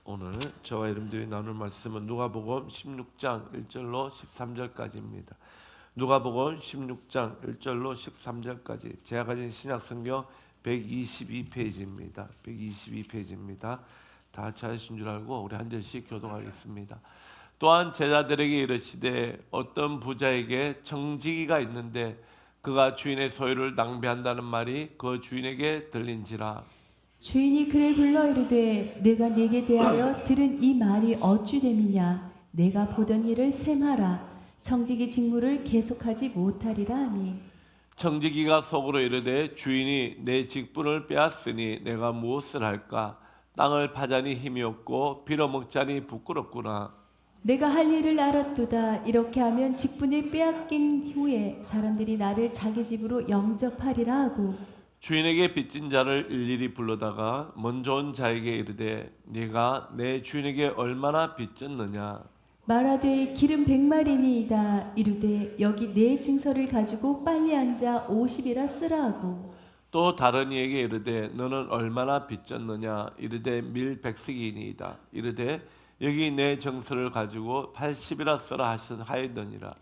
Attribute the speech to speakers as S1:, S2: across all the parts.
S1: 오늘 저와 여러분들이 나눌 말씀은 누가복음 16장 1절로 13절까지입니다. 누가복음 16장 1절로 13절까지 제가 가진 신약성경 122페이지입니다. 122페이지입니다. 다 같이 하신 줄 알고 우리 한 절씩 교독하겠습니다. 또한 제자들에게 이르시되 어떤 부자에게 청지기가 있는데 그가 주인의 소유를 낭비한다는 말이 그 주인에게 들린지라.
S2: 주인이 그를 불러 이르되 내가 네게 대하여 들은 이 말이 어찌 됨이냐. 내가 보던 일을 셈하라. 청지기 직무를 계속하지 못하리라 하니.
S1: 청지기가 속으로 이르되 주인이 내 직분을 빼앗으니 내가 무엇을 할까? 땅을 파자니 힘이 없고 빌어먹자니 부끄럽구나.
S2: 내가 할 일을 알았도다. 이렇게 하면 직분을 빼앗긴 후에 사람들이 나를 자기 집으로 영접하리라 하고.
S1: 주인에게 빚진 자를 일일이 불러다가 먼저 온 자에게 이르되 네가 내 주인에게 얼마나 빚졌느냐?
S2: 말하되 기름 100마리니이다. 이르되 여기 내 증서를 가지고 빨리 앉아 50이라 쓰라 하고.
S1: 또 다른 이에게 이르되 너는 얼마나 빚졌느냐? 이르되 밀 100씩이니이다. 이르되 여기 내 정서를 가지고 80이라 써라 하였느니라.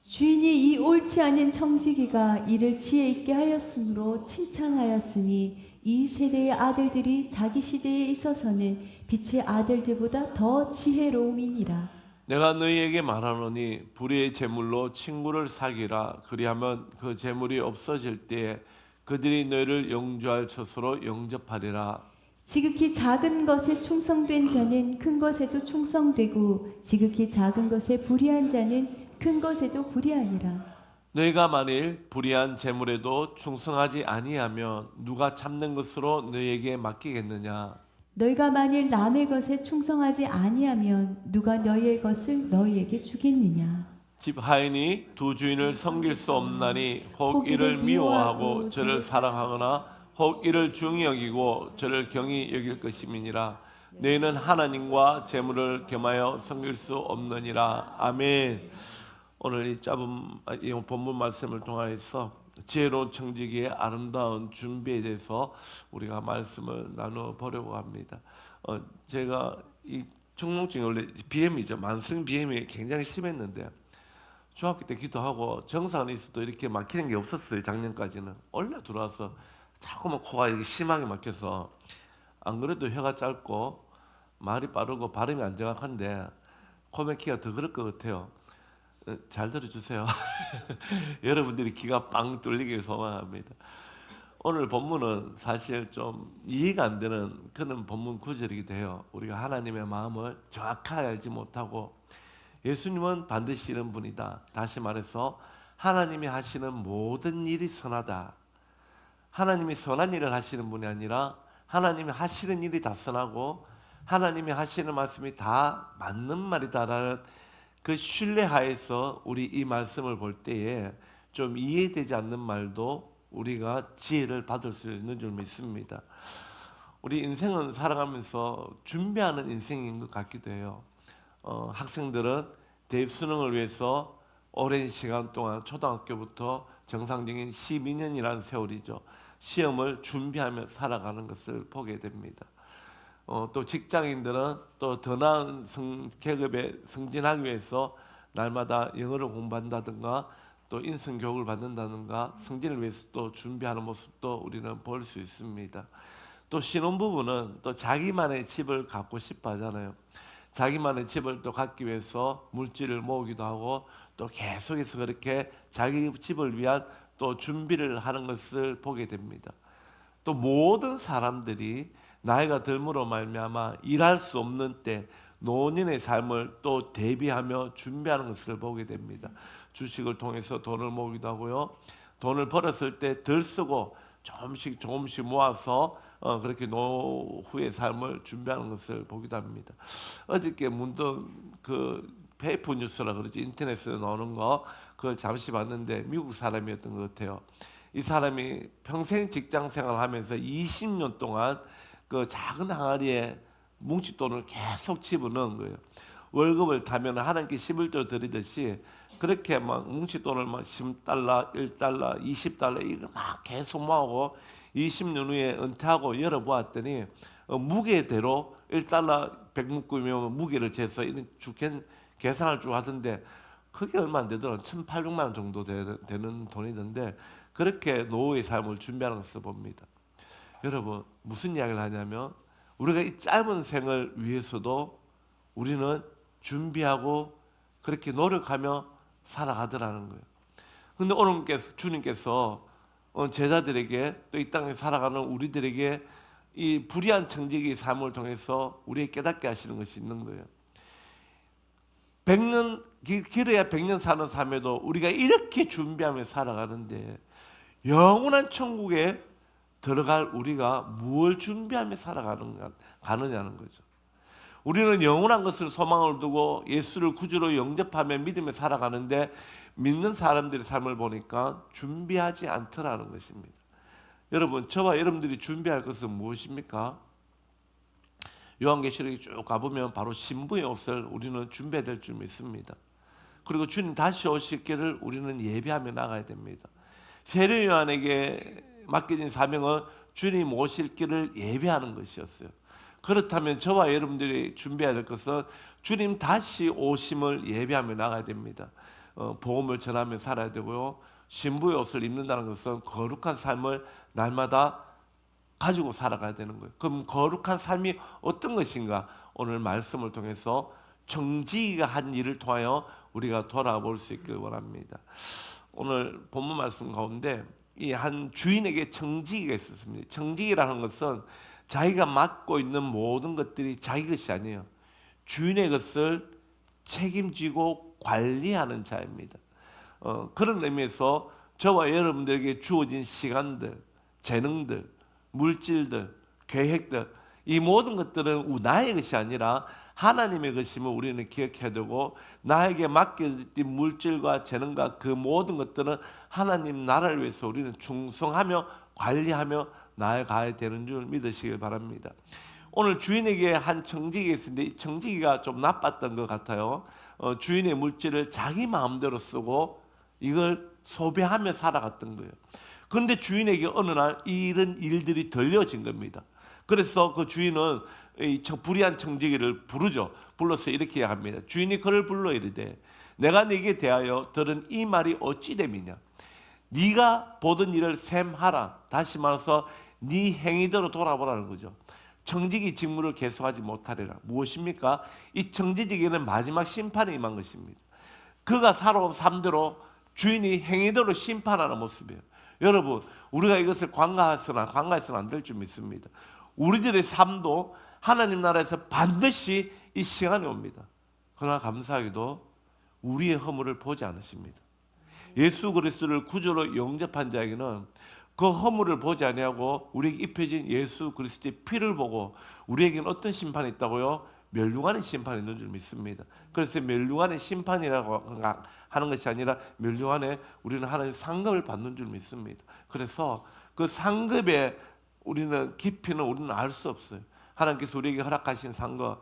S2: 주인이 이 옳지 않은 청지기가 이를 지혜 있게 하였으므로 칭찬하였으니 이 세대의 아들들이 자기 시대에 있어서는 빛의 아들들보다 더 지혜로움이니라.
S1: 내가 너희에게 말하노니 불의의 재물로 친구를 사귀라. 그리하면 그 재물이 없어질 때에 그들이 너희를 영주할 처소로 영접하리라.
S2: 지극히 작은 것에 충성된 자는 큰 것에도 충성되고 지극히 작은 것에 불의한 자는 큰 것에도 불의하니라.
S1: 너희가 만일 불의한 재물에도 충성하지 아니하면 누가 참는 것으로 너희에게 맡기겠느냐?
S2: 너희가 만일 남의 것에 충성하지 아니하면 누가 너희의 것을 너희에게 주겠느냐.
S1: 집 하인이 두 주인을 섬길 수 없나니 혹 이를 미워하고 저를 사랑하거나 혹 이를 중히 여기고 저를 경히 여길 것임이니라. 너희는 하나님과 재물을 겸하여 섬길 수 없느니라. 아멘. 오늘 이 본문 말씀을 통하여서 지혜로운 청지기의 아름다운 준비에 대해서 우리가 말씀을 나누어 보려고 합니다. 제가 이 충농증이 원래 비염이죠. 만성 비염이 굉장히 심했는데 중학교 때 기도하고 정상에 있어도 이렇게 막히는 게 없었어요. 작년까지는 올라 들어와서 자꾸만 코가 이렇게 심하게 막혀서 안 그래도 혀가 짧고 말이 빠르고 발음이 안 정확한데 코 막히기가 더 그럴 것 같아요. 잘 들어주세요. 여러분들이 귀가 빵 뚫리길 소망합니다. 오늘 본문은 사실 좀 이해가 안 되는 그런 본문 구절이기도 해요. 우리가 하나님의 마음을 정확하게 알지 못하고 예수님은 반드시 이런 분이다. 다시 말해서 하나님이 하시는 모든 일이 선하다. 하나님이 선한 일을 하시는 분이 아니라 하나님이 하시는 일이 다 선하고 하나님이 하시는 말씀이 다 맞는 말이다라는 그 신뢰하에서 우리 이 말씀을 볼 때에 좀 이해되지 않는 말도 우리가 지혜를 받을 수 있는 줄 믿습니다. 우리 인생은 살아가면서 준비하는 인생인 것 같기도 해요. 학생들은 대입 수능을 위해서 오랜 시간 동안 초등학교부터 정상적인 12년이라는 세월이죠. 시험을 준비하며 살아가는 것을 보게 됩니다. 또 직장인들은 또 더 나은 계급에 승진하기 위해서 날마다 영어를 공부한다든가 또 인성 교육을 받는다든가 승진을 위해서 또 준비하는 모습도 우리는 볼 수 있습니다. 또 신혼부부는 또 자기만의 집을 갖고 싶어 하잖아요. 자기만의 집을 또 갖기 위해서 물질을 모으기도 하고 또 계속해서 그렇게 자기 집을 위한 또 준비를 하는 것을 보게 됩니다. 또 모든 사람들이 나이가 들므로 말미암아 일할 수 없는 때 노년의 삶을 또 대비하며 준비하는 것을 보게 됩니다. 주식을 통해서 돈을 모으기도 하고요. 돈을 벌었을 때 덜 쓰고 조금씩 모아서 그렇게 노후의 삶을 준비하는 것을 보기도 합니다. 어저께 문득 그 페이퍼 뉴스라 그러지 인터넷에 나오는 거 그걸 잠시 봤는데 미국 사람이었던 것 같아요. 이 사람이 평생 직장 생활하면서 20년 동안 그 작은 항아리에 뭉칫돈을 계속 집어넣은 거예요. 월급을 타면 하나님께 11조 드리듯이 그렇게 막 뭉칫돈을 막 10달러, 1달러, 20달러 이걸 막 계속 모으고 20년 후에 은퇴하고 열어보았더니 무게대로 1달러 100묶음이면 무게를 재서 계산을 쭉 하던데 그게 얼마 안 되더라고요. 1,800만 원 정도 되는 돈이던데 그렇게 노후의 삶을 준비하는 것을 봅니다. 여러분 무슨 이야기를 하냐면 우리가 이 짧은 생을 위해서도 우리는 준비하고 그렇게 노력하며 살아가더라는 거예요. 근데 오늘 주님께서 제자들에게 또 이 땅에 살아가는 우리들에게 이 불의한 청지기의 삶을 통해서 우리에게 깨닫게 하시는 것이 있는 거예요. 100년 길어야 100년 사는 삶에도 우리가 이렇게 준비하며 살아가는데 영원한 천국에 들어갈 우리가 무엇을 준비하며 가느냐는 거죠. 우리는 영원한 것을 소망을 두고 예수를 구주로 영접하며 믿으며 살아가는데 믿는 사람들의 삶을 보니까 준비하지 않더라는 것입니다. 여러분, 저와 여러분들이 준비할 것은 무엇입니까? 요한계시록에 쭉 가보면 바로 신부의 옷을 우리는 준비해야 될 줄 믿습니다. 그리고 주님 다시 오실 길을 우리는 예비하며 나가야 됩니다. 세례 요한에게 맡겨진 사명은 주님 오실 길을 예비하는 것이었어요. 그렇다면 저와 여러분들이 준비해야 될 것은 주님 다시 오심을 예비하며 나가야 됩니다. 복음을 전하며 살아야 되고요. 신부의 옷을 입는다는 것은 거룩한 삶을 날마다 가지고 살아가야 되는 거예요. 그럼 거룩한 삶이 어떤 것인가? 오늘 말씀을 통해서 청지기가 한 일을 통하여 우리가 돌아볼 수 있길 원합니다. 오늘 본문 말씀 가운데 이 한 주인에게 청지기가 있었습니다. 청지기라는 것은 자기가 맡고 있는 모든 것들이 자기 것이 아니에요. 주인의 것을 책임지고 관리하는 자입니다. 그런 의미에서 저와 여러분들에게 주어진 시간들, 재능들, 물질들, 계획들 이 모든 것들은 나의 것이 아니라 하나님의 것임을 우리는 기억해야 되고 나에게 맡겨진 물질과 재능과 그 모든 것들은 하나님 나라를 위해서 우리는 충성하며 관리하며 나아가야 되는 줄 믿으시길 바랍니다. 오늘 주인에게 한 청지기가 있었는데 이 청지기가 좀 나빴던 것 같아요. 주인의 물질을 자기 마음대로 쓰고 이걸 소비하며 살아갔던 거예요. 그런데 주인에게 어느 날 이런 일들이 들려진 겁니다. 그래서 그 주인은 이 불의한 청지기를 부르죠. 불러서 이렇게 합니다. 주인이 그를 불러 이르되 내가 네게 대하여 들은 이 말이 어찌 됨이냐. 네가 보던 일을 셈하라. 다시 말해서 네 행위대로 돌아보라는 거죠. 청지기 직무를 계속하지 못하리라. 무엇입니까? 이 청지기에는 마지막 심판이 임한 것입니다. 그가 살아온 삶대로 주인이 행위대로 심판하는 모습이에요. 여러분, 우리가 이것을 관가해서는 안 될 줄 믿습니다. 우리들의 삶도 하나님 나라에서 반드시 이 시간이 옵니다. 그러나 감사하게도 우리의 허물을 보지 않으십니다. 예수 그리스도를 구주로 영접한 자에게는 그 허물을 보지 아니하고 우리에게 입혀진 예수 그리스도의 피를 보고 우리에게는 어떤 심판이 있다고요? 멸류관의 심판이 있는 줄 믿습니다. 그래서 멸류관의 심판이라고 하는 것이 아니라 멸류관에 우리는 하나님의 상급을 받는 줄 믿습니다. 그래서 그 상급의 우리는 깊이는 우리는 알 수 없어요. 하나님께서 우리에게 허락하신 상급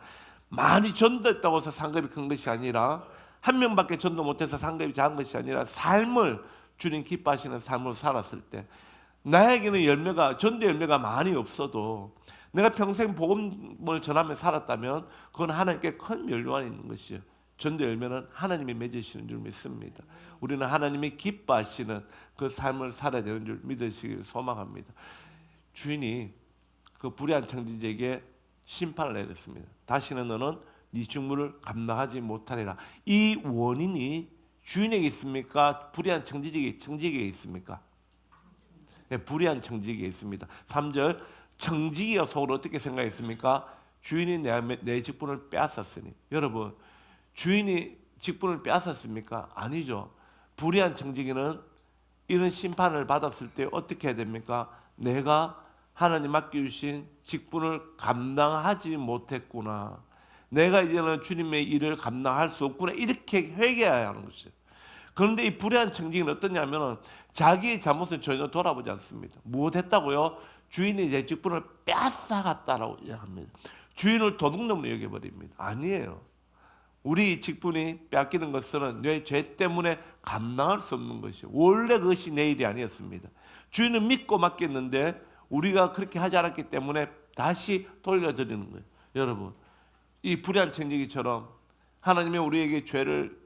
S1: 많이 전도했다고 해서 상급이 큰 것이 아니라 한 명밖에 전도 못해서 상급이 작은 것이 아니라 삶을 주님 기뻐하시는 삶을 살았을 때 나에게는 전도 열매가 많이 없어도 내가 평생 복음을 전하며 살았다면 그건 하나님께 큰 멸류관이 있는 것이에요. 전도 열매는 하나님이 맺으시는 줄 믿습니다. 우리는 하나님이 기뻐하시는 그 삶을 살아야 되는 줄 믿으시길 소망합니다. 주인이 그 불의한 청지기에게 심판을 내렸습니다. 다시는 너는 네 직무를 감당하지 못하리라. 이 원인이 주인에게 있습니까? 불의한 청지기에 있습니까? 네, 불의한 청지기에 있습니다. 3절 청지기가 속으로 어떻게 생각했습니까? 주인이 내 직분을 빼앗았으니. 여러분, 주인이 직분을 빼앗았습니까? 아니죠. 불의한 청지기는 이런 심판을 받았을 때 어떻게 해야 됩니까? 내가 하나님 맡겨주신 직분을 감당하지 못했구나. 내가 이제는 주님의 일을 감당할 수 없구나. 이렇게 회개해야 하는 것이에요. 그런데 이 불의한 청지기는 어떠냐면 자기의 잘못을 전혀 돌아보지 않습니다. 무엇했다고요? 주인이 내 직분을 뺏어갔다라고 합니다. 주인을 도둑놈으로 여겨버립니다. 아니에요. 우리 직분이 뺏기는 것은 내 죄 때문에 감당할 수 없는 것이에요. 원래 그것이 내 일이 아니었습니다. 주인은 믿고 맡겼는데 우리가 그렇게 하지 않았기 때문에 다시 돌려드리는 거예요. 여러분, 이 불의한 청지기처럼 하나님이 우리에게 죄를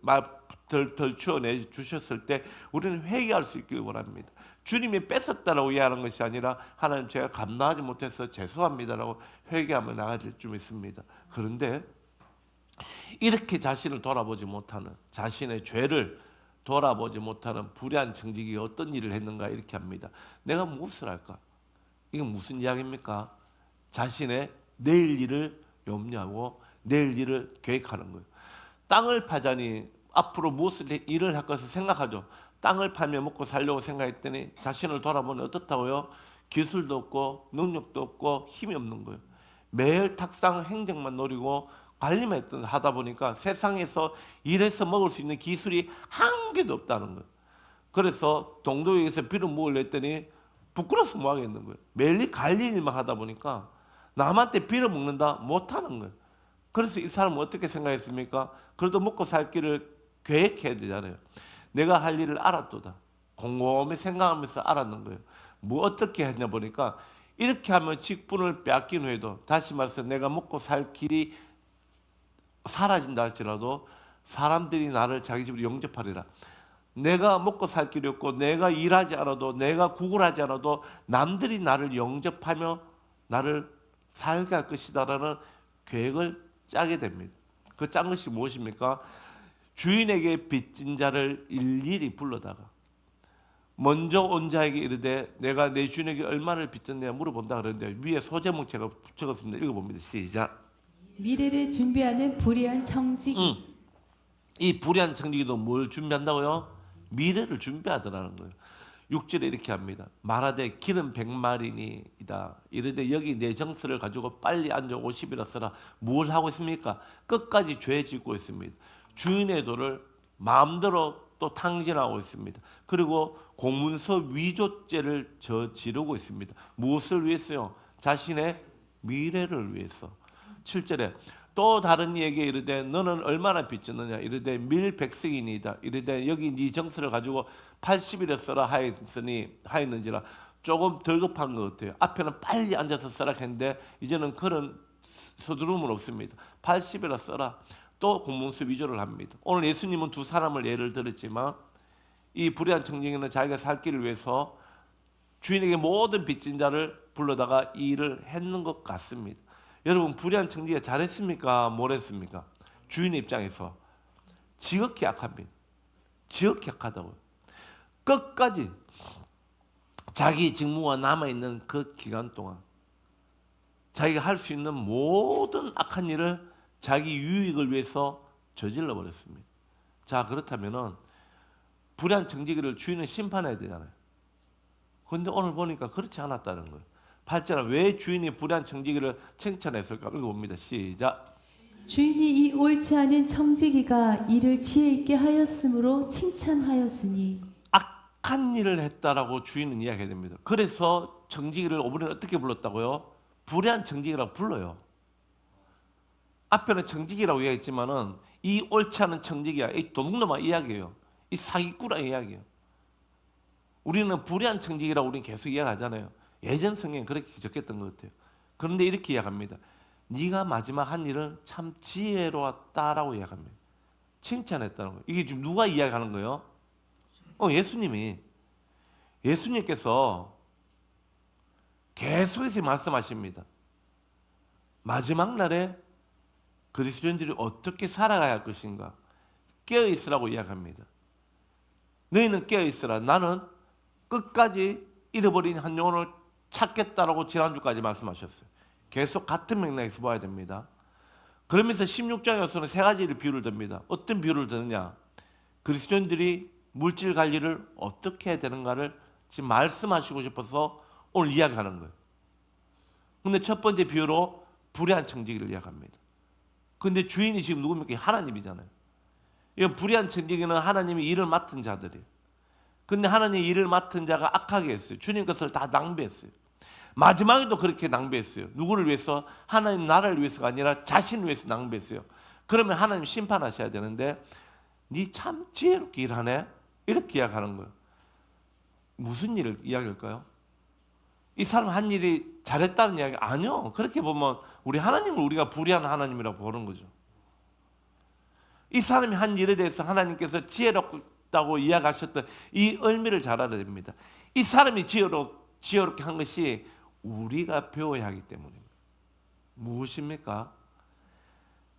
S1: 덜 추어내 주셨을 때 우리는 회개할 수 있기를 원합니다. 주님이 뺏었다라고 이해하는 것이 아니라 하나님 제가 감당하지 못해서 죄송합니다라고 회개하며 나가야 될 줄 믿습니다. 그런데 이렇게 자신을 돌아보지 못하는, 자신의 죄를 돌아보지 못하는 불의한 청지기가 어떤 일을 했는가 이렇게 합니다. 내가 무엇을 할까? 이건 무슨 이야기입니까? 자신의 내일 일을 염려하고 내일 일을 계획하는 거예요. 땅을 파자니 앞으로 무엇을 일을 할 것을 생각하죠. 땅을 팔며 먹고 살려고 생각했더니 자신을 돌아보니 어떻다고요? 기술도 없고 능력도 없고 힘이 없는 거예요. 매일 탁상 행정만 노리고 관리만 하다 보니까 세상에서 일해서 먹을 수 있는 기술이 한 개도 없다는 거예요. 그래서 동도에서 비를 먹으려 했더니 부끄러워서 뭐 하겠는 거예요. 매일 관리 일만 하다 보니까 남한테 비를 먹는다 못하는 거예요. 그래서 이 사람은 어떻게 생각했습니까? 그래도 먹고 살 길을 계획해야 되잖아요. 내가 할 일을 알았도다. 곰곰이 생각하면서 알았는 거예요. 뭐 어떻게 했냐 보니까 이렇게 하면 직분을 빼앗긴 후에도, 다시 말해서 내가 먹고 살 길이 사라진다 할지라도 사람들이 나를 자기 집으로 영접하리라. 내가 먹고 살 길이 없고 내가 일하지 않아도, 내가 구걸하지 않아도 남들이 나를 영접하며 나를 살게 할 것이다라는 계획을 짜게 됩니다. 그 짠 것이 무엇입니까? 주인에게 빚진 자를 일일이 불러다가 먼저 온 자에게 이르되 내가 내 주인에게 얼마를 빚졌느냐 물어본다 그러는데, 위에 소제목 제가 적었습니다. 읽어봅니다. 시작.
S2: 미래를 준비하는 불의한 청지기.
S1: 이 불의한 청지기도 뭘 준비한다고요? 미래를 준비하더라는 거예요. 6절에 이렇게 합니다. 말하되 길은 100마리니이다. 이르되 여기 내 정서를 가지고 빨리 앉아 50이라 써라. 뭘 하고 있습니까? 끝까지 죄 짓고 있습니다. 주인의 도를 마음대로 또 탕진하고 있습니다. 그리고 공문서 위조죄를 저지르고 있습니다. 무엇을 위해서요? 자신의 미래를 위해서. 7절에 또 다른 이에게 이르되 너는 얼마나 빚졌느냐 이르되 밀 100씩이니이다. 이르되 여기 네 정서를 가지고 80이라 써라 하였는지라. 조금 덜 급한 것 같아요. 앞에는 빨리 앉아서 써라 했는데 이제는 그런 서두름은 없습니다. 80이라 써라. 또 공문서 위조를 합니다. 오늘 예수님은 두 사람을 예를 들었지만 이 불의한 청지기는 자기가 살 길을 위해서 주인에게 모든 빚진 자를 불러다가 이 일을 했는 것 같습니다. 여러분, 불의한 청지기가 잘했습니까? 뭘 했습니까? 주인의 입장에서 지극히 약합니다. 지극히 약하다고요. 끝까지 자기 직무가 남아있는 그 기간 동안 자기가 할 수 있는 모든 악한 일을 자기 유익을 위해서 저질러 버렸습니다. 자, 그렇다면은 불의한 청지기를 주인은 심판해야 되잖아요. 그런데 오늘 보니까 그렇지 않았다는 거예요. 8절은 왜 주인이 불의한 청지기를 칭찬했을까? 읽어봅니다. 시작.
S2: 주인이 이 옳지 않은 청지기가 이를 지혜 있게 하였으므로 칭찬하였으니.
S1: 악한 일을 했다라고 주인은 이야기해야 됩니다. 그래서 청지기를 어머니는 어떻게 불렀다고요? 불의한 청지기라고 불러요. 앞에는 청지기라고 이야기했지만은 이 옳지 않은 청지기야, 이 도둑놈아 이야기예요. 이 사기꾼아 이야기예요. 우리는 불의한 청지기라고 우리는 계속 이야기하잖아요. 예전 성경에 그렇게 적혔던 것 같아요. 그런데 이렇게 이야기합니다. 네가 마지막 한 일은 참 지혜로웠다라고 이야기합니다. 칭찬했다는 거예요. 이게 지금 누가 이야기하는 거예요? 예수님이. 예수님께서 계속해서 말씀하십니다. 마지막 날에 그리스도인들이 어떻게 살아가야 할 것인가? 깨어있으라고 이야기합니다. 너희는 깨어있으라. 나는 끝까지 잃어버린 한 영혼을 찾겠다라고 지난주까지 말씀하셨어요. 계속 같은 맥락에서 봐야 됩니다. 그러면서 16장에서는 세 가지를 비유를 듭니다. 어떤 비유를 드느냐? 그리스도인들이 물질 관리를 어떻게 해야 되는가를 지금 말씀하시고 싶어서 오늘 이야기하는 거예요. 근데 첫 번째 비유로 불의한 청지기를 이야기합니다. 근데 주인이 지금 누굽니까? 하나님이잖아요. 이건 불의한 청지기는 하나님이 일을 맡은 자들이에요. 근데 하나님이 일을 맡은 자가 악하게 했어요. 주님 것을 다 낭비했어요. 마지막에도 그렇게 낭비했어요. 누구를 위해서? 하나님 나라를 위해서가 아니라 자신을 위해서 낭비했어요. 그러면 하나님 심판하셔야 되는데 니 참 지혜롭게 일하네? 이렇게 이야기하는 거예요. 무슨 일을 이야기할까요? 이 사람 한 일이 잘했다는 이야기 아니요. 그렇게 보면 우리 하나님을 우리가 불의한 하나님이라고 보는 거죠. 이 사람이 한 일에 대해서 하나님께서 지혜롭다고 이야기하셨던 이 의미를 잘 알아야 됩니다. 이 사람이 지혜롭게 한 것이 우리가 배워야 하기 때문입니다. 무엇입니까?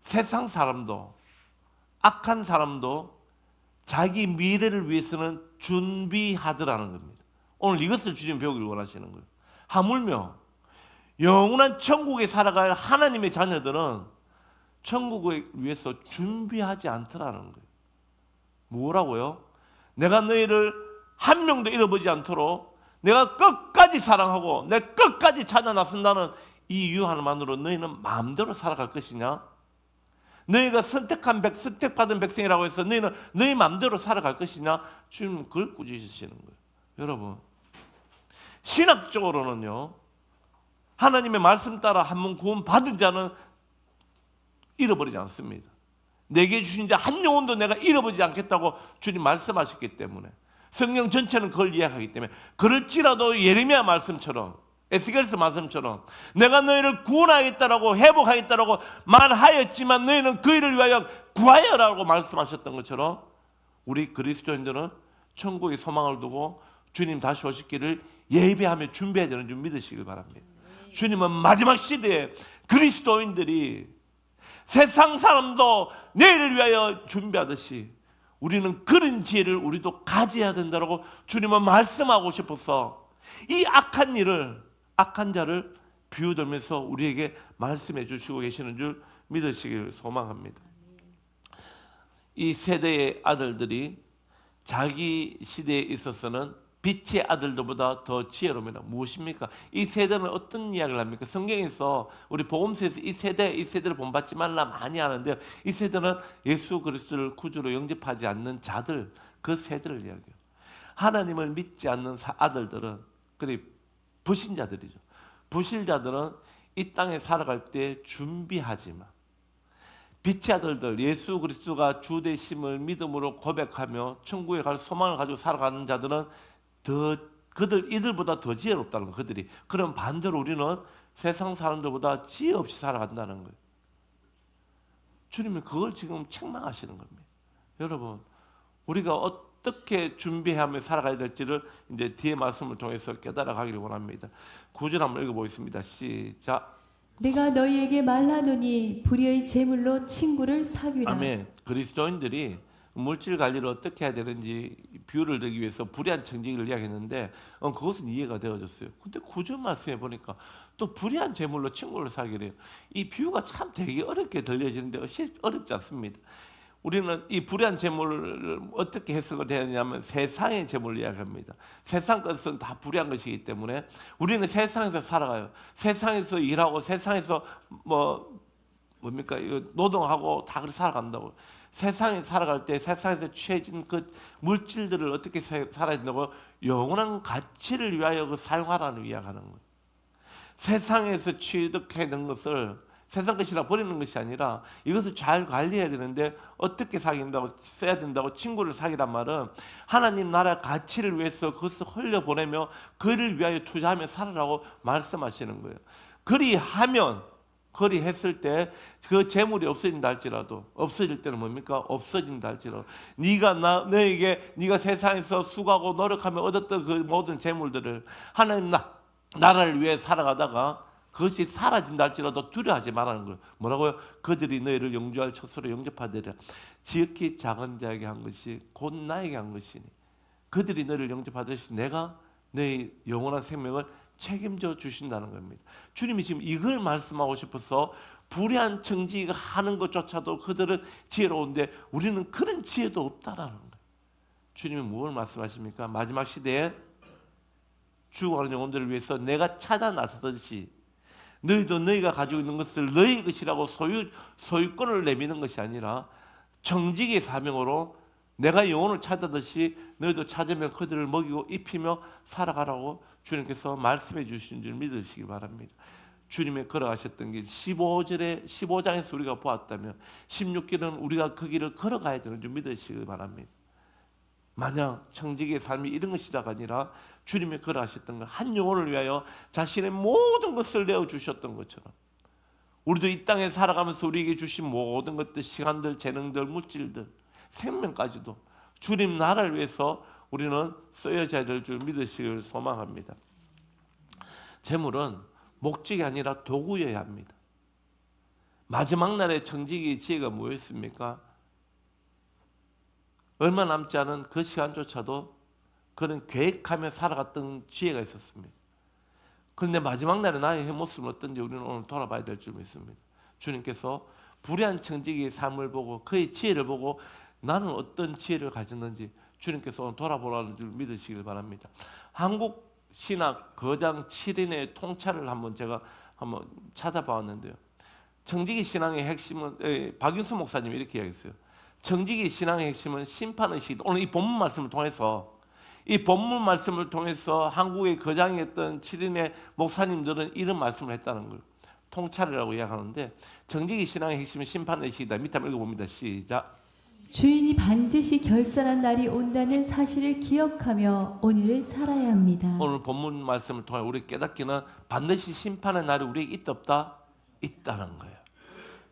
S1: 세상 사람도 악한 사람도 자기 미래를 위해서는 준비하더라는 겁니다. 오늘 이것을 주님 배우기를 원하시는 거예요. 하물며 영원한 천국에 살아갈 하나님의 자녀들은 천국을 위해서 준비하지 않더라는 거예요. 뭐라고요? 내가 너희를 한 명도 잃어보지 않도록 내가 끝까지 사랑하고 내 끝까지 찾아 나선다는 이 이유 하나만으로 너희는 마음대로 살아갈 것이냐? 너희가 선택받은 백성이라고 해서 너희는 너희 마음대로 살아갈 것이냐? 주님은 그걸 꾸짖으시는 거예요. 여러분, 신학적으로는요, 하나님의 말씀 따라 한 번 구원 받은 자는 잃어버리지 않습니다. 내게 주신 자 한 영혼도 내가 잃어버리지 않겠다고 주님 말씀하셨기 때문에, 성경 전체는 그걸 이야기하기 때문에, 그럴지라도 예레미야 말씀처럼, 에스겔서 말씀처럼 내가 너희를 구원하겠다라고 회복하겠다라고 말하였지만 너희는 그 일을 위하여 구하여라고 말씀하셨던 것처럼, 우리 그리스도인들은 천국의 소망을 두고 주님 다시 오시기를 예배하며 준비해야 되는 줄 믿으시길 바랍니다. 주님은 마지막 시대에 그리스도인들이 세상 사람도 내일을 위하여 준비하듯이 우리는 그런 지혜를 우리도 가져야 된다고 주님은 말씀하고 싶어서 이 악한 자를 비유들면서 우리에게 말씀해 주시고 계시는 줄 믿으시길 소망합니다. 이 세대의 아들들이 자기 시대에 있어서는 빛의 아들들보다 더 지혜로움이다. 무엇입니까? 이 세대는 어떤 이야기를 합니까? 성경에서 우리 복음서에서 이 세대를 본받지 말라 많이 하는데요. 이 세대는 예수 그리스도를 구주로 영접하지 않는 자들, 그 세대를 이야기해요. 하나님을 믿지 않는 아들들은 그리 불신자들이죠. 불신자들은 이 땅에 살아갈 때 준비하지만 빛의 아들들, 예수 그리스도가 주 되심을 믿음으로 고백하며 천국에 갈 소망을 가지고 살아가는 자들은 이들보다 더 지혜롭다는 거예요. 그들이. 그럼 반대로 우리는 세상 사람들보다 지혜 없이 살아간다는 거예요. 주님은 그걸 지금 책망하시는 겁니다. 여러분, 우리가 어떻게 준비하며 살아가야 될지를 이제 뒤에 말씀을 통해서 깨달아 가기를 원합니다. 9절 한번 읽어보겠습니다. 시작.
S2: 내가 너희에게 말하노니 불의의 제물로 친구를 사귀라.
S1: 아멘. 그리스도인들이 물질 관리를 어떻게 해야 되는지 비유를 들기 위해서 불의한 청지기를 이야기했는데 그것은 이해가 되어졌어요. 근데 구절 말씀해 보니까 또 불의한 제물로 친구를 사귀래요. 이 비유가 참 되게 어렵게 들려지는데 어렵지 않습니다. 우리는 이 불의한 제물을 어떻게 해석을 해야 되냐면 세상의 제물을 이야기합니다. 세상 것은 다 불의한 것이기 때문에 우리는 세상에서 살아가요. 세상에서 일하고 세상에서 뭡니까? 노동하고 다 그렇게 살아간다고. 세상에 살아갈 때 세상에서 취해진 그 물질들을 어떻게 살아야 된다고? 영원한 가치를 위하여 사용하라는 이야기하는 거예요. 세상에서 취득해낸 것을 세상 것이라 버리는 것이 아니라 이것을 잘 관리해야 되는데 어떻게 사귄다고 써야 된다고 친구를 사귀란 말은 하나님 나라 가치를 위해서 그것을 흘려보내며 그를 위하여 투자하며 살아라고 말씀하시는 거예요. 그리했을 때 그 재물이 없어진다 할지라도, 없어질 때는 뭡니까? 없어진다 할지라도 네가 세상에서 수고하고 노력하며 얻었던 그 모든 재물들을 하나님 나라를 위해 살아가다가 그것이 사라진다 할지라도 두려워하지 말라는 거예요. 뭐라고요? 그들이 너희를 영주할 처소로 영접하되리라. 지극히 작은 자에게 한 것이 곧 나에게 한 것이니 그들이 너희를 영접하듯이 내가 너희 영원한 생명을 책임져 주신다는 겁니다. 주님이 지금 이걸 말씀하고 싶어서 불의한 청지기가 하는 것조차도 그들은 지혜로운데 우리는 그런 지혜도 없다라는 거예요. 주님이 무엇을 말씀하십니까? 마지막 시대에 죽어가는 영혼들을 위해서 내가 찾아 나서듯이 너희도 너희가 가지고 있는 것을 너희 것이라고 소유권을 내미는 것이 아니라 정직의 사명으로 내가 영혼을 찾아듯이 너희도 찾으면 그들을 먹이고 입히며 살아가라고 주님께서 말씀해 주신 줄 믿으시기 바랍니다. 주님의 걸어가셨던 길 15장에서 우리가 보았다면 16길은 우리가 그 길을 걸어가야 되는 줄 믿으시기 바랍니다. 마냥 청지기의 삶이 이런 것이다가 아니라 주님이 그러하셨던 것, 한 영혼을 위하여 자신의 모든 것을 내어주셨던 것처럼 우리도 이 땅에 살아가면서 우리에게 주신 모든 것들, 시간들, 재능들, 물질들, 생명까지도 주님 나라를 위해서 우리는 쓰여져야 될 줄 믿으시길 소망합니다. 재물은 목적이 아니라 도구여야 합니다. 마지막 날에 청지기의 지혜가 뭐였습니까? 얼마 남지 않은 그 시간조차도 그는 계획하며 살아갔던 지혜가 있었습니다. 그런데 마지막 날에 나의 모습은 어떤지 우리는 오늘 돌아봐야 될 줄 믿습니다. 주님께서 불의한 청지기의 삶을 보고 그의 지혜를 보고 나는 어떤 지혜를 가졌는지 주님께서 오늘 돌아보라는 줄 믿으시길 바랍니다. 한국 신학 거장 7인의 통찰을 제가 한번 찾아봤는데요. 청지기 신앙의 핵심은 박윤수 목사님이 이렇게 이야기했어요. 청지기 신앙의 핵심은 심판의식. 오늘 이 본문 말씀을 통해서 한국의 거장이었던 7인의 목사님들은 이런 말씀을 했다는 걸 통찰이라고 이야기하는데, 청지기 신앙의 핵심은 심판의식이다. 밑에 한번 읽어봅니다. 시작.
S2: 주인이 반드시 결산한 날이 온다는 사실을 기억하며 오늘을 살아야 합니다.
S1: 오늘 본문 말씀을 통해 우리 깨닫기는 반드시 심판의 날이 우리에게 있다 없다? 있다는 거예요.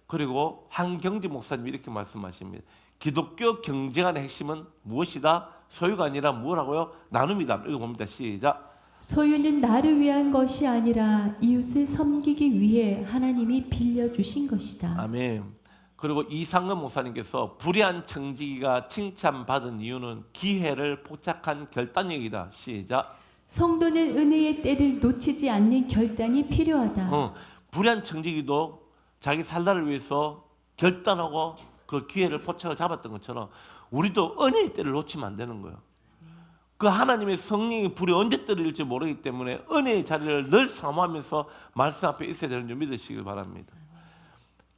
S1: 그리고 한경지 목사님이 이렇게 말씀하십니다. 기독교 경쟁의 핵심은 무엇이다? 소유가 아니라 뭐라고요? 나눔이다. 읽어봅니다. 시작.
S2: 소유는 나를 위한 것이 아니라 이웃을 섬기기 위해 하나님이 빌려주신 것이다.
S1: 아멘. 그리고 이상근 목사님께서 불의한 청지기가 칭찬받은 이유는 기회를 포착한 결단력이다. 시작.
S2: 성도는 은혜의 때를 놓치지 않는 결단이 필요하다.
S1: 불의한 청지기도 자기 살다를 위해서 결단하고 그 기회를 포착을 잡았던 것처럼 우리도 은혜의 때를 놓치면 안 되는 거예요. 그 하나님의 성령의 불이 언제 떨어질지 모르기 때문에 은혜의 자리를 늘 사모하면서 말씀 앞에 있어야 되는 줄 믿으시길 바랍니다.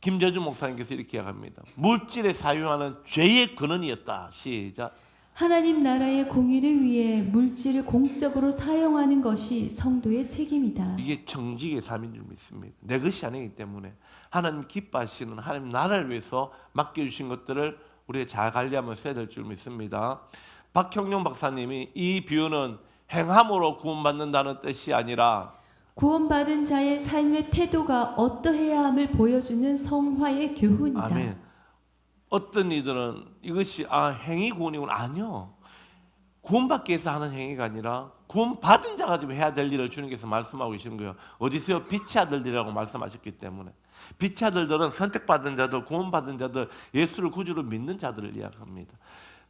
S1: 김재준 목사님께서 이렇게 이야기합니다. 물질에 사용하는 죄의 근원이었다. 시작.
S2: 하나님 나라의 공의를 위해 물질을 공적으로 사용하는 것이 성도의 책임이다.
S1: 이게 청지기의 삶인 줄 믿습니다. 내 것이 아니기 때문에 하나님 기뻐하시는 하나님 나라를 위해서 맡겨주신 것들을 우리가 잘 관리하며 써야 될 줄 믿습니다. 박형룡 박사님이 이 비유는 행함으로 구원받는다는 뜻이 아니라
S2: 구원받은 자의 삶의 태도가 어떠해야 함을 보여주는 성화의 교훈이다.
S1: 아멘. 어떤 이들은 이것이 행위 구원이구나. 아니요. 구원받기 위해서 하는 행위가 아니라 구원받은 자가 지금 해야 될 일을 주님께서 말씀하고 계시는 거예요. 어디서요? 빛의 아들들이라고 말씀하셨기 때문에. 빛의 아들들은 선택받은 자들, 구원받은 자들, 예수를 구주로 믿는 자들을 이야기합니다.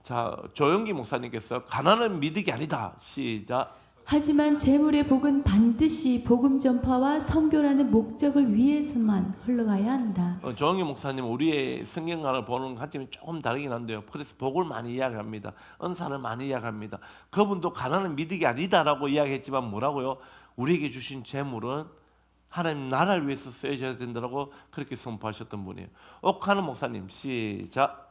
S1: 자, 조영기 목사님께서 가난은 미덕이 아니다. 시작.
S2: 하지만 재물의 복은 반드시 복음 전파와 선교라는 목적을 위해서만 흘러가야 한다.
S1: 조영기 목사님 우리의 성경관을 보는 관점이 조금 다르긴 한데요. 그래서 복을 많이 이야기합니다. 은사를 많이 이야기합니다. 그분도 가난은 미덕이 아니다라고 이야기했지만 뭐라고요? 우리에게 주신 재물은 하나님 나라를 위해서 쓰여져야 된다고 그렇게 선포하셨던 분이에요. 옥하는 목사님 시작.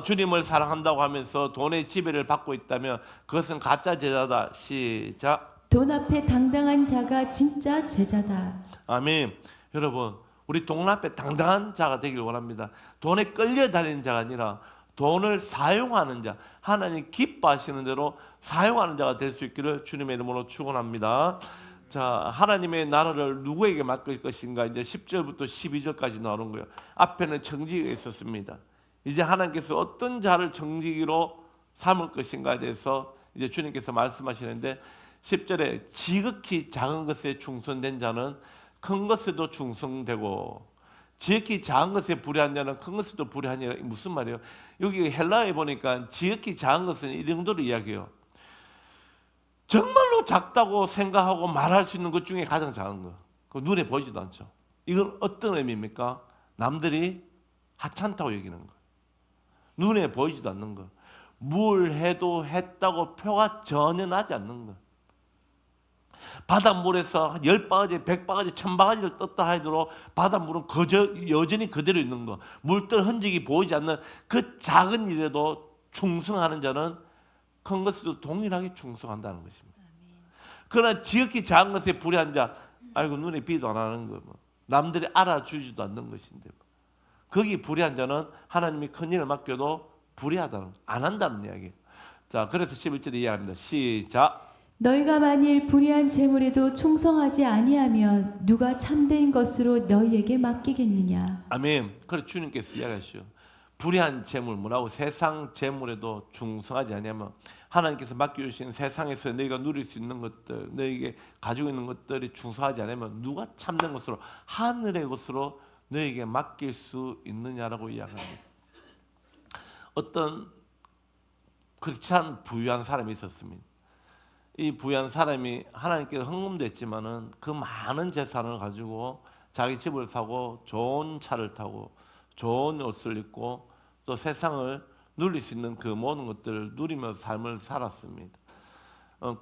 S1: 주님을 사랑한다고 하면서 돈의 지배를 받고 있다면 그것은 가짜 제자다. 시작.
S2: 돈 앞에 당당한 자가 진짜 제자다.
S1: 아멘. 여러분, 우리 돈 앞에 당당한 자가 되길 원합니다. 돈에 끌려다니는 자가 아니라 돈을 사용하는 자, 하나님 기뻐하시는 대로 사용하는 자가 될 수 있기를 주님의 이름으로 축원합니다. 자, 하나님의 나라를 누구에게 맡길 것인가? 이제 10절부터 12절까지 나오는 거예요. 앞에는 청지기가 있었습니다. 이제 하나님께서 어떤 자를 청지기로 삼을 것인가에 대해서 이제 주님께서 말씀하시는데 10절에 지극히 작은 것에 충성된 자는 큰 것에도 충성되고 지극히 작은 것에 불의한 자는 큰 것에도 불의하니라. 무슨 말이에요? 여기 헬라에 보니까 지극히 작은 것은 이 정도로 이야기해요. 정말로 작다고 생각하고 말할 수 있는 것 중에 가장 작은 거. 그 눈에 보이지도 않죠. 이건 어떤 의미입니까? 남들이 하찮다고 여기는 거. 눈에 보이지도 않는 거. 뭘 해도 했다고 표가 전혀 나지 않는 거. 바닷물에서 10바가지, 100바가지, 1000바가지를 떴다 하더라도 바닷물은 여전히 그대로 있는 거. 물들 흔적이 보이지 않는 그 작은 일에도 충성하는 자는 큰 것에도 동일하게 충성한다는 것입니다. 그러나 지극히 작은 것에 불의한 자, 아이고 눈에 비도 안 하는 거, 남들이 알아주지도 않는 것인데 거기 불의한 자는 하나님이 큰 일을 맡겨도 불의하다는, 안 한다는 이야기예요. 자, 그래서 11절에 이해합니다. 시작.
S2: 너희가 만일 불의한 재물에도 충성하지 아니하면 누가 참된 것으로 너희에게 맡기겠느냐.
S1: 아멘. 그래 주님께서 이야기하시오. 불의한 재물, 뭐라고 세상 재물에도 충성하지 아니하면 하나님께서 맡겨주신 세상에서 너희가 누릴 수 있는 것들, 너희에게 가지고 있는 것들이 충성하지 않으면 누가 참된 것으로, 하늘의 것으로 너희에게 맡길 수 있느냐라고 이야기합니다. 어떤 그렇지 않은 부유한 사람이 있었습니다. 이 부유한 사람이 하나님께서 헌금됐지만은 그 많은 재산을 가지고 자기 집을 사고 좋은 차를 타고 좋은 옷을 입고 또 세상을 누릴 수 있는 그 모든 것들을 누리면서 삶을 살았습니다.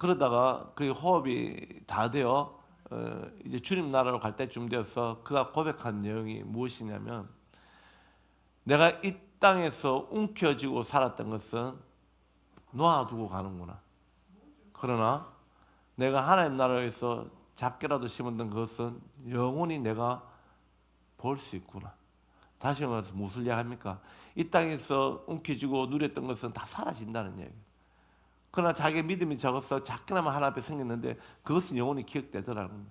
S1: 그러다가 그 호흡이 다 되어 이제 주님 나라로 갈 때쯤 되어서 그가 고백한 내용이 무엇이냐면, 내가 이 땅에서 움켜쥐고 살았던 것은 놓아두고 가는구나. 그러나 내가 하나님 나라에서 작게라도 심었던 그것은 영원히 내가 볼 수 있구나. 다시 말해서 무엇을 이야기합니까? 이 땅에서 움켜쥐고 누렸던 것은 다 사라진다는 얘기예요. 그러나 자기의 믿음이 적어서 작게나마 하나 앞에 생겼는데 그것은 영원히 기억되더라는 거예요.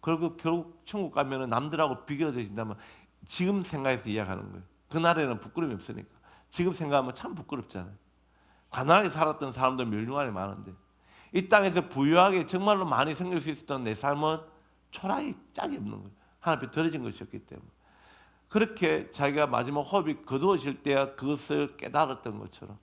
S1: 그리고 결국 천국 가면은 남들하고 비교되신다면 지금 생각해서 이야기하는 거예요. 그날에는 부끄러움이 없으니까. 지금 생각하면 참 부끄럽잖아요. 가난하게 살았던 사람도 멸류관이 많은데 이 땅에서 부유하게 정말로 많이 생길 수 있었던 내 삶은 초라하게 짝이 없는 거예요. 하나 앞에 더러진 것이었기 때문에. 그렇게 자기가 마지막 호흡이 거두어질 때야 그것을 깨달았던 것처럼,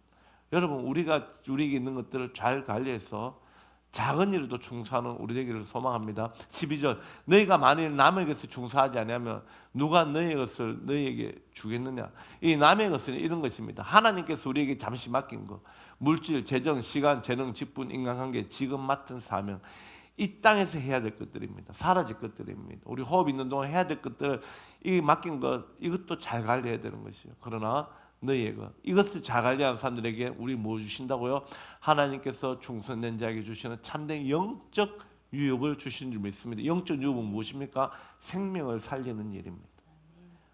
S1: 여러분 우리에게 있는 것들을 잘 관리해서 작은 일에도 충성하는 우리 되기를 소망합니다. 12절, 너희가 만일 남의 것을 충성하지 않으면 누가 너희 것을 너희에게 주겠느냐. 이 남의 것은 이런 것입니다. 하나님께서 우리에게 잠시 맡긴 것, 물질, 재정, 시간, 재능, 직분, 인간관계, 지금 맡은 사명, 이 땅에서 해야 될 것들입니다. 사라질 것들입니다. 우리 호흡 있는 동안 해야 될 것들, 이 맡긴 것, 이것도 잘 관리해야 되는 것이에요. 그러나 너희의 것, 이것을 잘 관리하는 사람들에게 우리 뭐 주신다고요? 하나님께서 충성된 자에게 주시는 참된 영적 유업을 주신 줄 믿습니다. 영적 유업은 무엇입니까? 생명을 살리는 일입니다.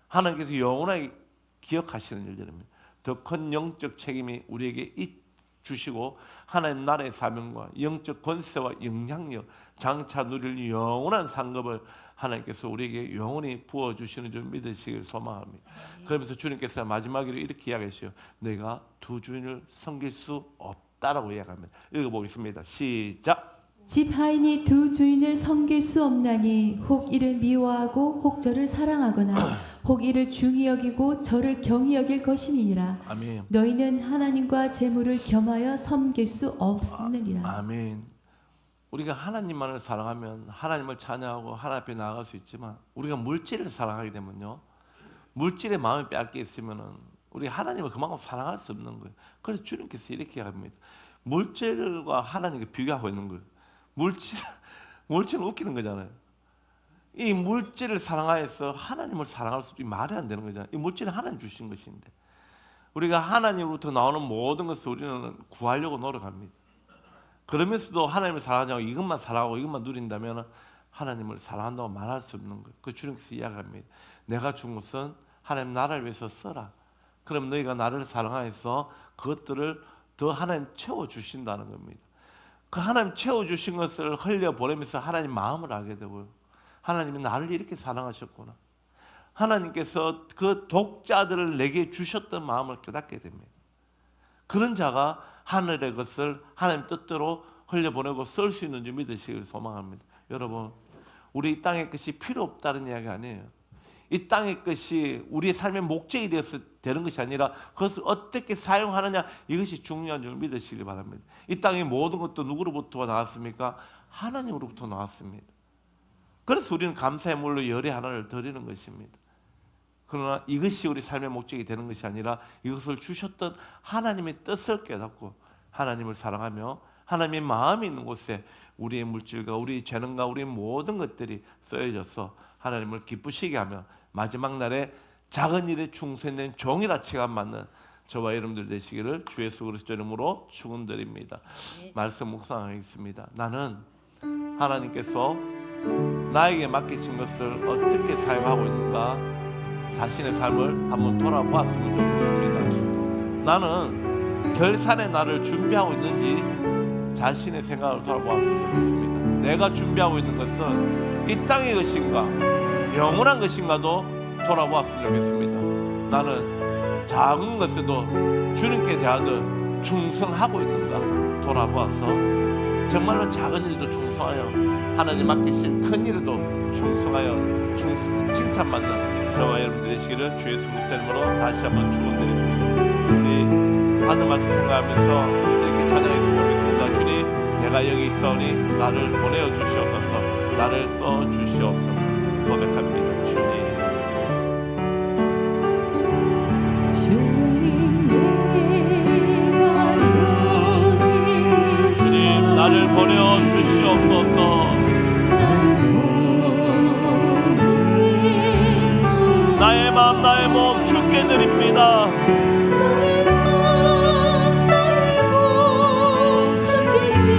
S1: 하나님께서 영원하게 기억하시는 일들입니다. 더 큰 영적 책임이 우리에게 주시고 하나님 나라의 사명과 영적 권세와 영향력, 장차 누릴 영원한 상급을 하나님께서 우리에게 영원히 부어주시는 줄 믿으시길 소망합니다. 그러면서 주님께서 마지막으로 이렇게 이야기하시오. 내가 두 주인을 섬길 수 없다라고 이야기합니다. 읽어보겠습니다. 시작.
S2: 집 하인이 두 주인을 섬길 수 없나니 혹 이를 미워하고 혹 저를 사랑하거나 혹 이를 중히 여기고 저를 경히 여길 것임이니라.
S1: 아멘.
S2: 너희는 하나님과 재물을 겸하여 섬길 수 없느니라.
S1: 아멘. 우리가 하나님만을 사랑하면 하나님을 찬양하고 하나님 앞에 나아갈 수 있지만, 우리가 물질을 사랑하게 되면요, 물질에 마음이 빼앗겨 있으면은 우리 하나님을 그만큼 사랑할 수 없는 거예요. 그래서 주님께서 이렇게 합니다. 물질과 하나님을 비교하고 있는 거예요. 물질은 웃기는 거잖아요. 이 물질을 사랑하여서 하나님을 사랑할 수도 말이 안 되는 거잖아요. 이 물질은 하나님 주신 것인데 우리가 하나님으로부터 나오는 모든 것을 우리는 구하려고 노력합니다. 그러면서도 하나님을 사랑하자고 이것만 사랑하고 이것만 누린다면 하나님을 사랑한다고 말할 수 없는 거예요. 그 주님께서 이야기합니다. 내가 준 것은 하나님 나라를 위해서 써라. 그럼 너희가 나를 사랑하여서 그것들을 더 하나님 채워주신다는 겁니다. 그 하나님 채워주신 것을 흘려보내면서 하나님 마음을 알게 되고요. 하나님이 나를 이렇게 사랑하셨구나. 하나님께서 그 독자들을 내게 주셨던 마음을 깨닫게 됩니다. 그런 자가 하늘의 것을 하나님 뜻대로 흘려보내고 쓸 수 있는 줄 믿으시길 소망합니다. 여러분, 우리 이 땅의 것이 필요 없다는 이야기 아니에요. 이 땅의 것이 우리의 삶의 목적이 되어서 되는 것이 아니라 그것을 어떻게 사용하느냐, 이것이 중요한 줄 믿으시길 바랍니다. 이 땅의 모든 것도 누구로부터 나왔습니까? 하나님으로부터 나왔습니다. 그래서 우리는 감사의 물로 열의 하나를 드리는 것입니다. 그러나 이것이 우리 삶의 목적이 되는 것이 아니라 이것을 주셨던 하나님의 뜻을 깨닫고 하나님을 사랑하며 하나님의 마음이 있는 곳에 우리의 물질과 우리의 재능과 우리의 모든 것들이 쓰여져서 하나님을 기쁘시게 하며 마지막 날에 작은 일에 충성된 종이라 체감 받는 저와 여러분들 되시기를 주 예수 그리스도 이름으로 축원드립니다. 말씀 묵상하겠습니다. 나는 하나님께서 나에게 맡기신 것을 어떻게 사용하고 있는가 자신의 삶을 한번 돌아보았으면 좋겠습니다. 나는 결산의 날을 준비하고 있는지 자신의 생각을 돌아보았으면 좋겠습니다. 내가 준비하고 있는 것은 이 땅의 것인가 영원한 것인가도 돌아보았으면 좋겠습니다. 나는 작은 것에도 주님께 대하여 충성하고 있는가 돌아보아서 정말로 작은 일도 충성하여 하나님 맡기신 큰 일에도 충성하여 칭찬받는 저와 여러분들 되시기를 주의 성령 이름으로 다시 한번 축원드립니다. 우리 받은 말씀 생각하면서 이렇게 찬양했으면 좋겠습니다. 주님, 내가 여기 있어오니 나를 보내어 주시옵소서. 나를 써 주시옵소서. 고백합니다. 주님, 주님, 나를 보내어 주시옵소서. 나의 마음 나의 몸 주께 드립니다.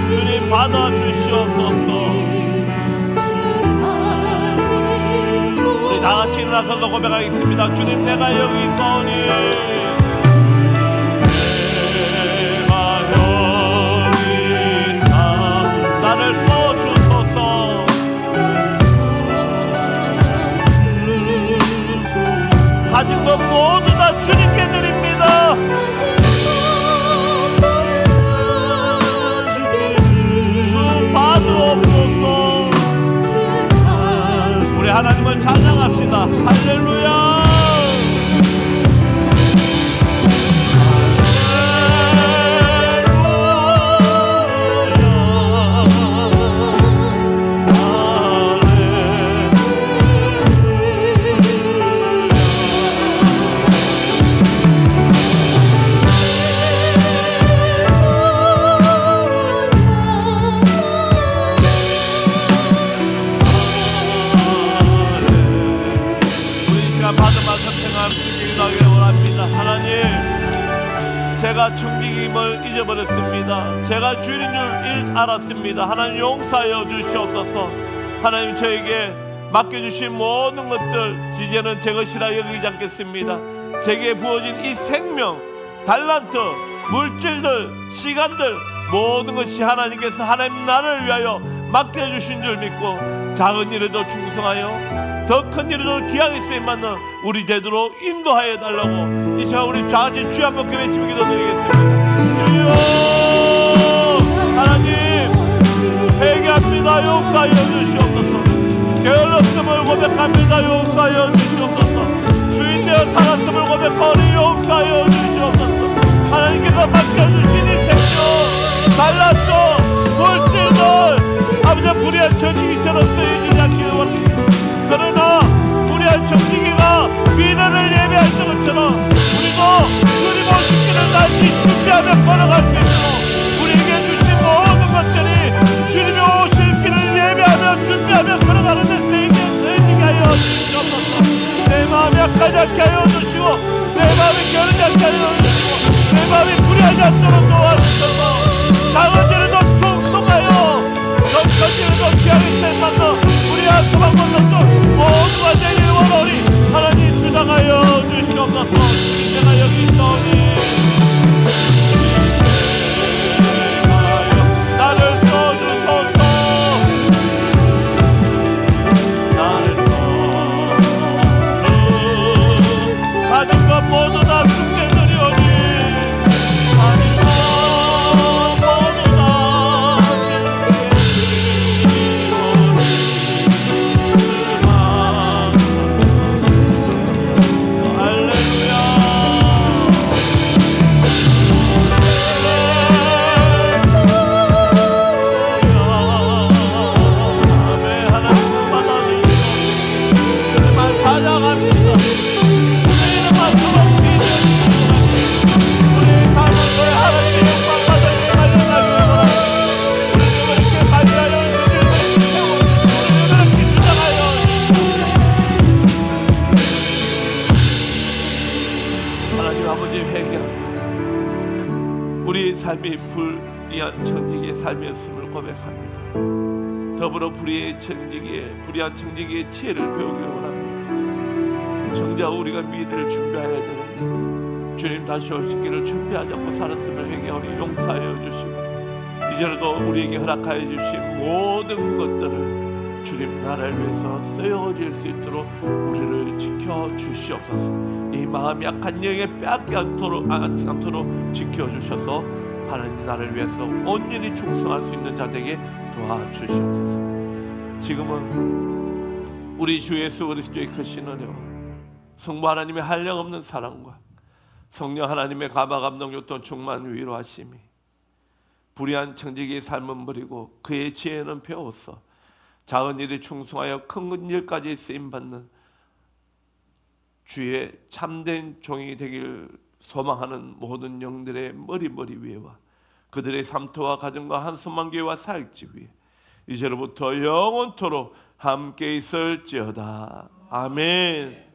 S1: 주님, 받아 주시옵소서. 우리 다 같이 일어나서 고백하겠습니다. 주님, 내가 여기 있사오니 나를 써주소서. 가진 것 모두 다 주님께 드립니다. 주 받으옵소서. 우리 하나님을 찬양합시다. 할렐루야. 제가 청지기임을 잊어버렸습니다. 제가 주인인 줄 알았습니다. 하나님 용서하여 주시옵소서. 하나님 저에게 맡겨주신 모든 것들 이제는 제 것이라 여기지 않겠습니다. 제게 부어진 이 생명, 달란트, 물질들, 시간들 모든 것이 하나님께서 하나님 나를 위하여 맡겨주신 줄 믿고 작은 일에도 충성하여 더 큰 일에도 귀하게 쓰임받는 우리 되도록 인도하여 달라고 이 시간 우리 좌지 주여 한번 그 외치며 기도드리겠습니다. 주여 하나님 회개합니다. 용서하여 주시옵소서. 게을렀음을 고백합니다. 용서하여 주시옵소서. 주인 되어 살았음을 고백하니 용서하여 주시옵소서. 하나님께서 맡겨주신 이 생명 달랐어 물질들 아버지 불의한 천지기처럼 쓰여지지 않기를 원합니다. 그러나 불의한 천지기가 미래를 예배할 것처럼 우리도 주님 오시기를 다시 준비하며 걸어갈 수 있도록 우리에게 주신 모든 것들이 주님이 오실 길을 예배하며 준비하며 걸어가는 데 쓰이게 하여 주시옵소서. 내 마음이 약하지 않게 하여 주시고 내 마음이 게으르지 않게 하여 주시고 내 마음이 불의하지 않도록 도와주셔서 작은 일에도 충성하여 큰 일에도 귀하게 쓰임받는 우리 아스만 권속도 모두가 되기를 원하오니 하나님 주장하여 주시옵소서. 내가 여기 있사오니 나를 써주소서. 나를 써주소서. 가진 것 모두 다 주께 드리오니 가진 것 모두 다 삶이 불의한 천지기의 삶이었음을 고백합니다. 더불어 불의한 천지기의 지혜를 배우기를 원합니다. 정작 우리가 미래를 준비해야 되는데 주님 다시 오시기를 준비하지 않고 살았으면 회개하니 용서하여 주시고 이제라도 우리에게 허락하여 주신 모든 것들을 주님 나라를 위해서 쓰여질 수 있도록 우리를 지켜주시옵소서. 이 마음 약한 영에 빼앗지 않도록 지켜주셔서 하나님 나라를 위해서 온전히 충성할 수 있는 자 되게 도와주시옵소서. 지금은 우리 주 예수 그리스도의 크신 은혜와 성부 하나님의 한량없는 사랑과 성령 하나님의 감화 감동 요통 충만 위로하심이 불의한 청지기의 삶은 버리고 그의 지혜는 배워서 작은 일에 충성하여 큰 일까지 쓰임받는 주의 참된 종이 되길 소망하는 모든 영들의 머리 위에와 그들의 삶터와 가정과 한숨만 교회와 사역지 위에 이제로부터 영원토록 함께 있을지어다. 아멘.